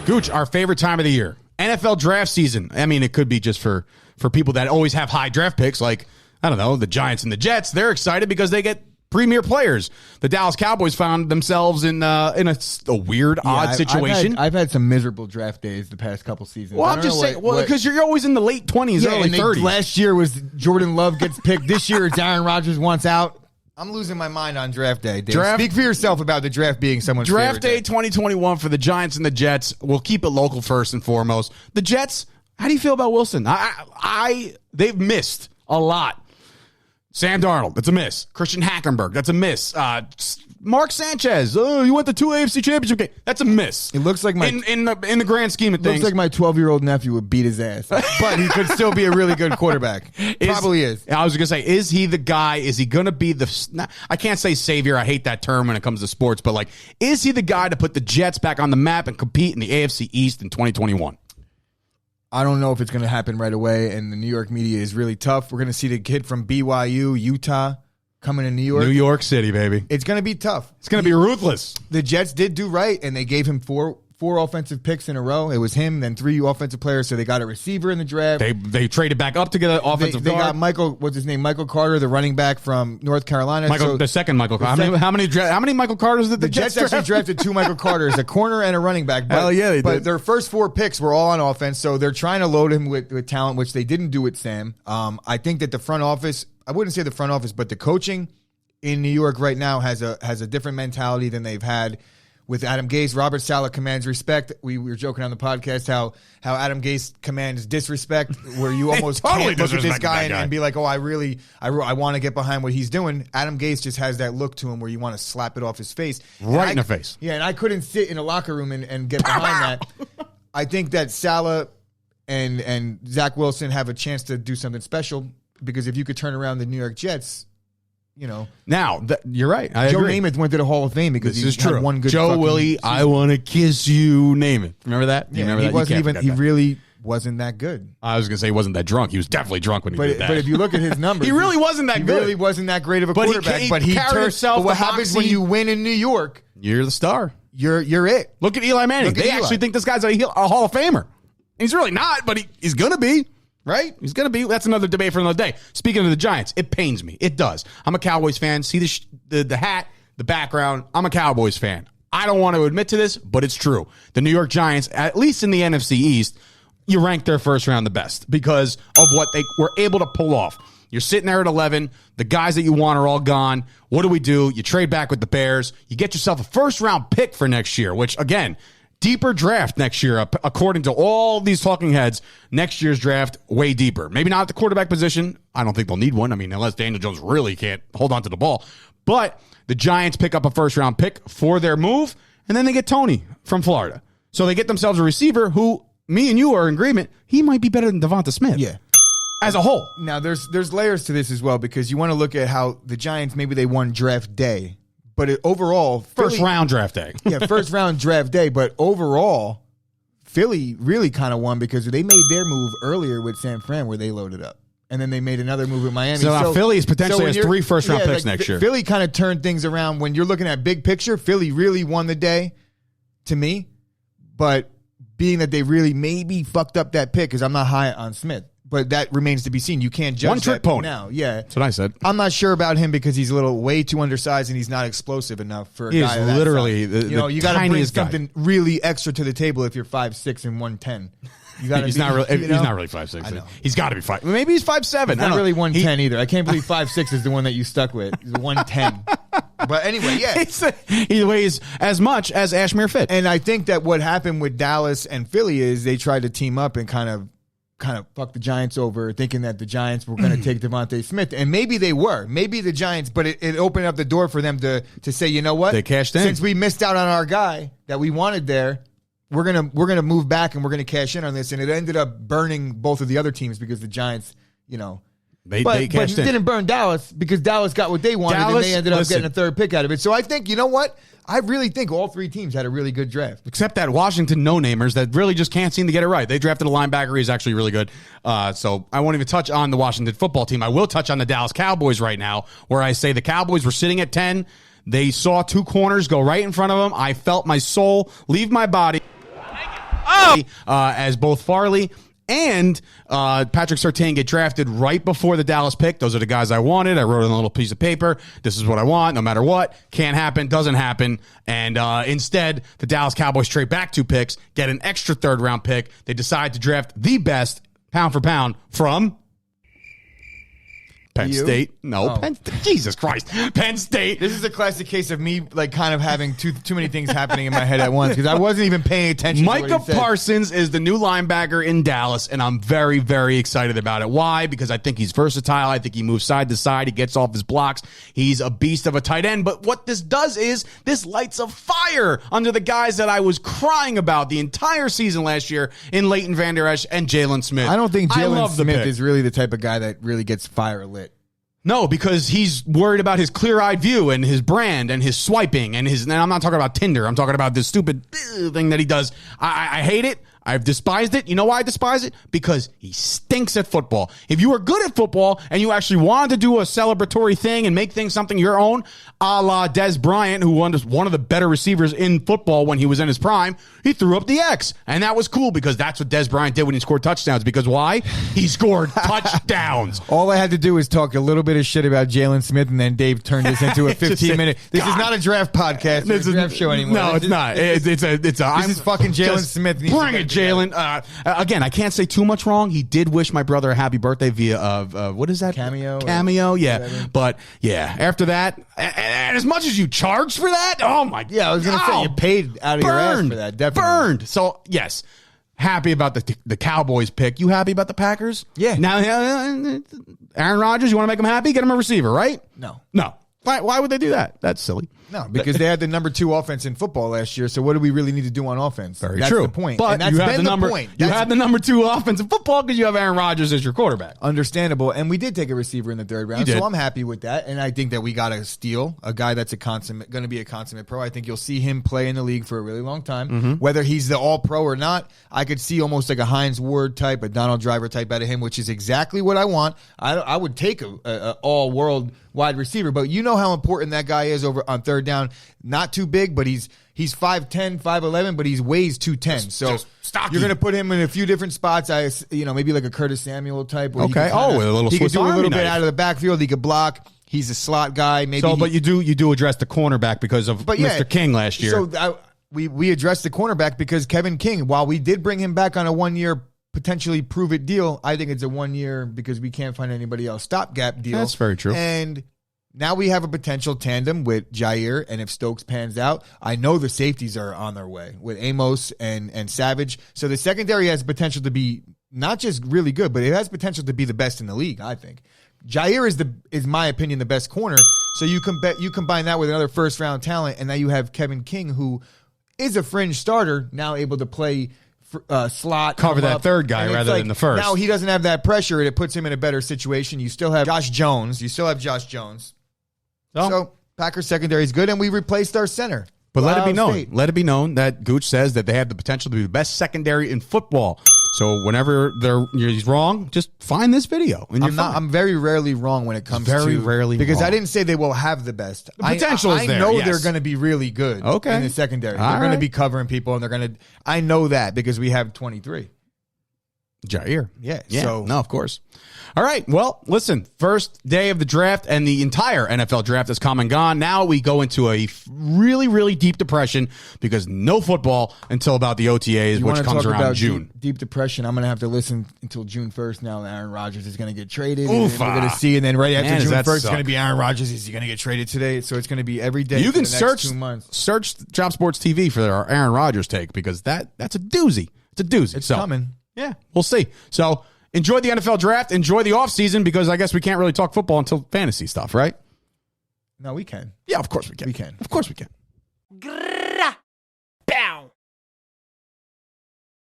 Gooch, our favorite time of the year, NFL draft season. I mean, it could be just for people that always have high draft picks, like, I don't know, the Giants and the Jets. They're excited because they get premier players. The Dallas Cowboys found themselves in a weird, odd situation. I've had some miserable draft days the past couple seasons. Well, I'm just saying, because you're always in the late 20s, early 30s. Last year was Jordan Love gets picked. This year it's Aaron Rodgers wants out. I'm losing my mind on draft day, Dave. Speak for yourself about the draft being someone's draft favorite day 2021 for the Giants and the Jets. We'll keep it local first and foremost. The Jets, how do you feel about Wilson? They've missed a lot. Sam Darnold, that's a miss. Christian Hackenberg, that's a miss. Mark Sanchez, you went to 2 AFC championship games. That's a miss. It looks like in the grand scheme of things. Looks like my 12-year-old nephew would beat his ass, but he could still be a really good quarterback. Probably is. I was gonna say, is he the guy? Is he gonna be I can't say savior. I hate that term when it comes to sports, but is he the guy to put the Jets back on the map and compete in the AFC East in 2021? I don't know if it's going to happen right away, and the New York media is really tough. We're going to see the kid from BYU, Utah, coming to New York. New York City, baby. It's going to be tough. It's going to be ruthless. The Jets did do right, and they gave him four offensive picks in a row. It was him, then 3 offensive players, so they got a receiver in the draft. They traded back up to get an offensive guard. They got Michael Carter, the running back from North Carolina. The second Michael Carter. How many Michael Carters did the Jets draft? Actually drafted 2 Michael Carters, a corner and a running back. Hell yeah, they did. But their first 4 picks were all on offense, so they're trying to load him with talent, which they didn't do with Sam. I think that the front office, I wouldn't say the front office, but the coaching in New York right now has a different mentality than they've had. With Adam Gase, Robert Saleh commands respect. We were joking on the podcast how Adam Gase commands disrespect, where you almost totally can't look at this guy and be like, oh, I want to get behind what he's doing. Adam Gase just has that look to him where you want to slap it off his face. Right in the face. Yeah, and I couldn't sit in a locker room and get behind that. I think that Saleh and Zach Wilson have a chance to do something special, because if you could turn around the New York Jets, now you're right. Joe Namath went to the Hall of Fame because this is true. Had one good Joe Willie, season. I want to kiss you. Namath. Remember that? He really wasn't that good. I was gonna say he wasn't that drunk. He was definitely drunk when he did that. But if you look at his numbers, he really wasn't that good. He really wasn't that great of a quarterback. But he carried himself. But what happens when you win in New York? You're the star. You're it. Look at Eli Manning. They actually think this guy's a Hall of Famer. He's really not, but he's gonna be. Right? He's going to be. That's another debate for another day. Speaking of the Giants, it pains me. It does. I'm a Cowboys fan. See the hat, the background. I'm a Cowboys fan. I don't want to admit to this, but it's true. The New York Giants, at least in the NFC East, you rank their first round the best because of what they were able to pull off. You're sitting there at 11. The guys that you want are all gone. What do? You trade back with the Bears. You get yourself a first-round pick for next year, which, again, deeper draft next year, according to all these talking heads. Next year's draft, way deeper. Maybe not at the quarterback position. I don't think they'll need one. I mean, unless Daniel Jones really can't hold on to the ball. But the Giants pick up a first-round pick for their move, and then they get Tony from Florida. So they get themselves a receiver who, me and you are in agreement, he might be better than Devonta Smith. Yeah. As a whole. Now, there's layers to this as well, because you want to look at how the Giants, maybe they won draft day. But overall, first round draft day. First round draft day. But overall, Philly really kind of won because they made their move earlier with San Fran, where they loaded up. And then they made another move with Miami. So Philly potentially has 3 first round picks next year. Philly kind of turned things around. When you're looking at big picture, Philly really won the day to me. But being that they really maybe fucked up that pick, because I'm not high on Smith. But that remains to be seen. You can't judge one-trick pony now. Yeah, that's what I said. I'm not sure about him because he's a little way too undersized and he's not explosive enough for a guy. He's literally you got to bring something really extra to the table if you're 5'6" and 110. You got he's not really 5'6". I know. He's got to be 5. Maybe he's 5'7". He's not really 110 either. I can't believe 5'6" is the one that you stuck with. He's 110. But anyway, yeah, he weighs as much as Ashmere Fit. And I think that what happened with Dallas and Philly is they tried to team up and kind of fuck the Giants over, thinking that the Giants were going to take Devontae Smith. And maybe they were. Maybe the Giants, but it opened up the door for them to say, you know what? They cashed in. Since we missed out on our guy that we wanted there, we're gonna move back and we're going to cash in on this. And it ended up burning both of the other teams because the Giants, They cashed in. It didn't burn Dallas because Dallas got what they wanted and they ended up getting a third pick out of it. So I think, you know what? I really think all 3 teams had a really good draft. Except that Washington no-namers that really just can't seem to get it right. They drafted a linebacker. He's actually really good. So I won't even touch on the Washington football team. I will touch on the Dallas Cowboys right now, where I say the Cowboys were sitting at 10. They saw 2 corners go right in front of them. I felt my soul leave my body. as both Farley and Patrick Surtain get drafted right before the Dallas pick. Those are the guys I wanted. I wrote on a little piece of paper. This is what I want, no matter what. Can't happen, doesn't happen. And instead, the Dallas Cowboys trade back 2 picks, get an extra third-round pick. They decide to draft the best, pound for pound, from Penn State. No, Penn State. Jesus Christ. Penn State. This is a classic case of me like kind of having too many things happening in my head at once because I wasn't even paying attention Micah to what he said. Parsons is the new linebacker in Dallas, and I'm very, very excited about it. Why? Because I think he's versatile. I think he moves side to side. He gets off his blocks. He's a beast of a tight end. But what this does is this lights a fire under the guys that I was crying about the entire season last year in Leighton Vander Esch and Jalen Smith. I don't think Jalen Smith is really the type of guy that really gets fire lit. No, because he's worried about his clear-eyed view and his brand and his swiping and I'm not talking about Tinder. I'm talking about this stupid thing that he does. I hate it. I've despised it. You know why I despise it? Because he stinks at football. If you are good at football and you actually wanted to do a celebratory thing and make things something your own, a la Dez Bryant, who was one of the better receivers in football when he was in his prime, he threw up the X. And that was cool because that's what Dez Bryant did when he scored touchdowns. Because why? He scored touchdowns. All I had to do was talk a little bit of shit about Jalen Smith, and then Dave turned this into a 15-minute. This is not a draft podcast or a draft show anymore. No, it's not. This is fucking Jalen Smith. Bring it, Jalen. Again, I can't say too much wrong. He did wish my brother a happy birthday via what is that? Cameo, yeah. Whatever. But yeah, after that, and as much as you charged for that, oh my god. Yeah, I was gonna say you paid out of your ass for that. Definitely burned. So yes, happy about the Cowboys pick. You happy about the Packers? Yeah. Now, Aaron Rodgers, you want to make him happy? Get him a receiver, right? No. Why would they do that? That's silly. No, because they had the number 2 offense in football last year. So what do we really need to do on offense? That's true. The point. But and that's you have been the number, point. You have the number 2 offense in football because you have Aaron Rodgers as your quarterback. Understandable. And we did take a receiver in the 3rd round. So I'm happy with that. And I think that we got a steal, a guy that's going to be a consummate pro. I think you'll see him play in the league for a really long time. Mm-hmm. Whether he's the all-pro or not, I could see almost like a Hines Ward type, a Donald Driver type out of him, which is exactly what I want. I would take a all-world wide receiver, but you know how important that guy is over on 3rd down. Not too big, but he's 5'10", 5'11", but he weighs 210. So you're going to put him in a few different spots. Maybe like a Curtis Samuel type. Okay. He could do a little bit out of the backfield. He could block. He's a slot guy. Maybe. So, but you do address the cornerback because of Mr. King last year. So we addressed the cornerback because Kevin King, while we did bring him back on a 1-year potentially prove it deal, I think it's a 1 year because we can't find anybody else stopgap deal. That's very true. And now we have a potential tandem with Jair, and if Stokes pans out, I know the safeties are on their way with Amos and Savage. So the secondary has potential to be not just really good, but it has potential to be the best in the league, I think. Jair is my opinion, the best corner. So you combine that with another 1st-round talent, and now you have Kevin King, who is a fringe starter, now able to play slot, cover that 3rd guy rather than the 1st. Now he doesn't have that pressure, and it puts him in a better situation. You still have Josh Jones. So Packers secondary is good, and we replaced our center. But let it be known that Gooch says that they have the potential to be the best secondary in football. So whenever he's wrong, just find this video. And I'm very rarely wrong when it comes because I didn't say they will have the best. The potential is there. I know they're going to be really good in the secondary. They're going to be covering people, and I know that because we have 23. Jair. Yeah. So, no, of course. All right. Well, listen, first day of the draft and the entire NFL draft has come and gone. Now we go into a really, really deep depression because no football until about the OTAs, which comes around June. Deep depression. I'm going to have to listen until June 1st now. Aaron Rodgers is going to get traded. And we're going to see. And then right after June 1st, it's going to be Aaron Rodgers. Is he going to get traded today? So it's going to be every day. You can for the next 2 months. Search Job Sports TV for our Aaron Rodgers take because that's a doozy. It's a doozy. It's coming. Yeah, we'll see. So enjoy the NFL draft. Enjoy the offseason because I guess we can't really talk football until fantasy stuff, right? No, we can. Yeah, of course we can. We can. Of course we can.